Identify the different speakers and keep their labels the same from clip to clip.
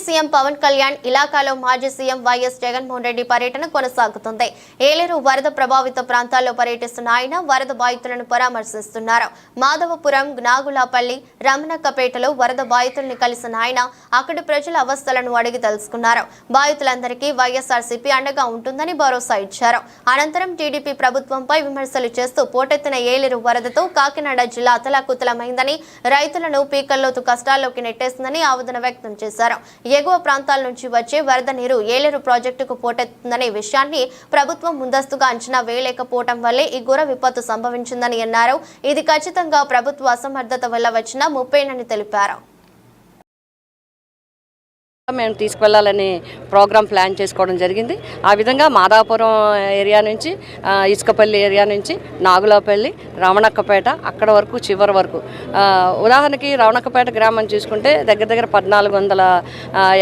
Speaker 1: CM Pawan Kalyan ఇలాకాలో మాజీ CM YS Jaganmohan Reddy పర్యటన కొనసాగుతుంది. ఏలేరు వరద ప్రభావిత ప్రాంతాల్లో పర్యటిస్తున్న ఆయన వరద బాధితులను పరామర్శిస్తున్నారు. మాధవపురం, నాగులాపల్లి, రమణక్కపేటలో వరద బాధితుల్ని కలిసిన ఆయన అక్కడి ప్రజల అవస్థలను అడిగి తెలుసుకున్నారు. బాధితులందరికీ వైఎస్ఆర్సీపీ అండగా ఉంటుందని భరోసా ఇచ్చారు. అనంతరం టీడీపీ ప్రభుత్వంపై విమర్శలు చేస్తూ పోటెత్తిన ఏలేరు వరదతో కాకినాడ జిల్లా అతలాకుతలమైందని, రైతులను పీకల్లోతు కష్టాల్లోకి నెట్టేసిందని ఆవేదన వ్యక్తం చేశారు. ఎగువ ప్రాంతాల నుంచి వచ్చే వరద నీరు ఏలేరు ప్రాజెక్టుకు పోటెత్తుందనే విషయాన్ని ప్రభుత్వం ముందస్తుగా అంచనా వేయలేకపోవడం వల్లే ఈ ఘోర విపత్తు సంభవించిందని అన్నారు. ఇది ఖచ్చితంగా ప్రభుత్వ అసమర్థత వల్ల వచ్చిన ముప్పేనని తెలిపారు.
Speaker 2: మేము తీసుకువెళ్ళాలని ప్రోగ్రామ్ ప్లాన్ చేసుకోవడం జరిగింది. ఆ విధంగా మాదాపురం ఏరియా నుంచి, ఇసుకపల్లి ఏరియా నుంచి, నాగులాపల్లి, రమణక్కపేట అక్కడ వరకు చివరి వరకు. ఉదాహరణకి రమణక్కపేట గ్రామం చూసుకుంటే దగ్గర దగ్గర 1400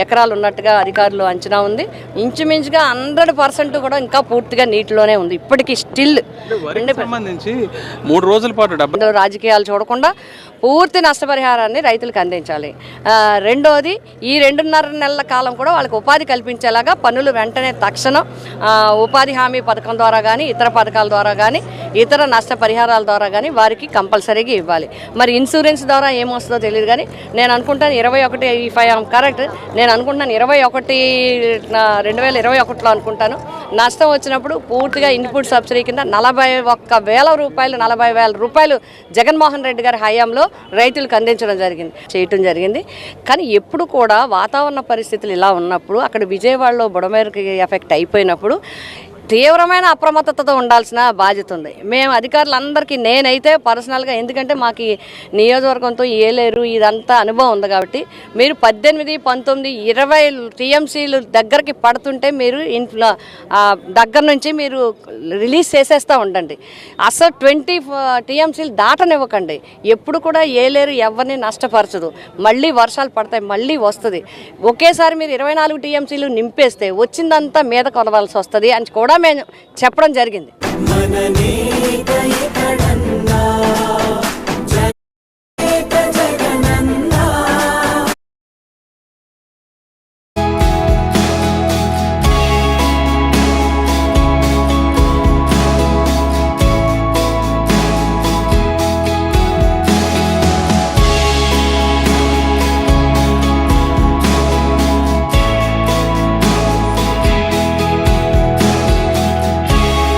Speaker 2: ఎకరాలు ఉన్నట్టుగా అధికారులు అంచనా ఉంది. ఇంచుమించుగా 100% కూడా ఇంకా పూర్తిగా నీటిలోనే ఉంది. ఇప్పటికీ స్టిల్
Speaker 3: సంబంధించి 3 రోజుల పాటు
Speaker 2: రాజకీయాలు చూడకుండా పూర్తి నష్టపరిహారాన్ని రైతులకు అందించాలి. రెండోది, ఈ 2.5 నెలల కాలం కూడా వాళ్ళకి ఉపాధి కల్పించేలాగా పనులు వెంటనే తక్షణం ఉపాధి హామీ పథకం ద్వారా కానీ, ఇతర పథకాల ద్వారా కానీ, ఇతర నష్టపరిహారాల ద్వారా కానీ వారికి కంపల్సరీగా ఇవ్వాలి. మరి ఇన్సూరెన్స్ ద్వారా ఏమొస్తుందో తెలియదు కానీ నేను అనుకుంటాను 21 ఇఫ్ ఐ యామ్ కరెక్ట్, నేను అనుకుంటాను 2021లో అనుకుంటాను నష్టం వచ్చినప్పుడు పూర్తిగా ఇన్పుట్ సబ్సిడీ కింద 41,000 రూపాయలు జగన్మోహన్ రెడ్డి గారి హయాంలో రైతులకు అందించడం జరిగింది. కానీ ఎప్పుడు కూడా వాతావరణ పరిస్థితులు ఇలా ఉన్నప్పుడు, అక్కడ విజయవాడలో బుడమేరుకి ఎఫెక్ట్ అయిపోయినప్పుడు తీవ్రమైన అప్రమత్తతతో ఉండాల్సిన బాధ్యత ఉంది. మేము అధికారులందరికీ, నేనైతే పర్సనల్గా, ఎందుకంటే మాకు నియోజకవర్గంతో ఏలేరు ఇదంతా అనుభవం ఉంది కాబట్టి, మీరు 18, 19, 20 టీఎంసీలు దగ్గరికి పడుతుంటే మీరు ఇంట్లో దగ్గర నుంచి మీరు రిలీజ్ చేసేస్తూ ఉండండి. అసలు 20 టీఎంసీలు దాటనివ్వకండి. ఎప్పుడు కూడా ఏలేరు ఎవరిని నష్టపరచదు. మళ్ళీ వర్షాలు పడతాయి, మళ్ళీ వస్తుంది. ఒకేసారి మీరు 24 టీఎంసీలు నింపేస్తే వచ్చిందంతా మీద కొలవాల్సి వస్తుంది అని కూడా మేము చెప్పడం జరిగింది.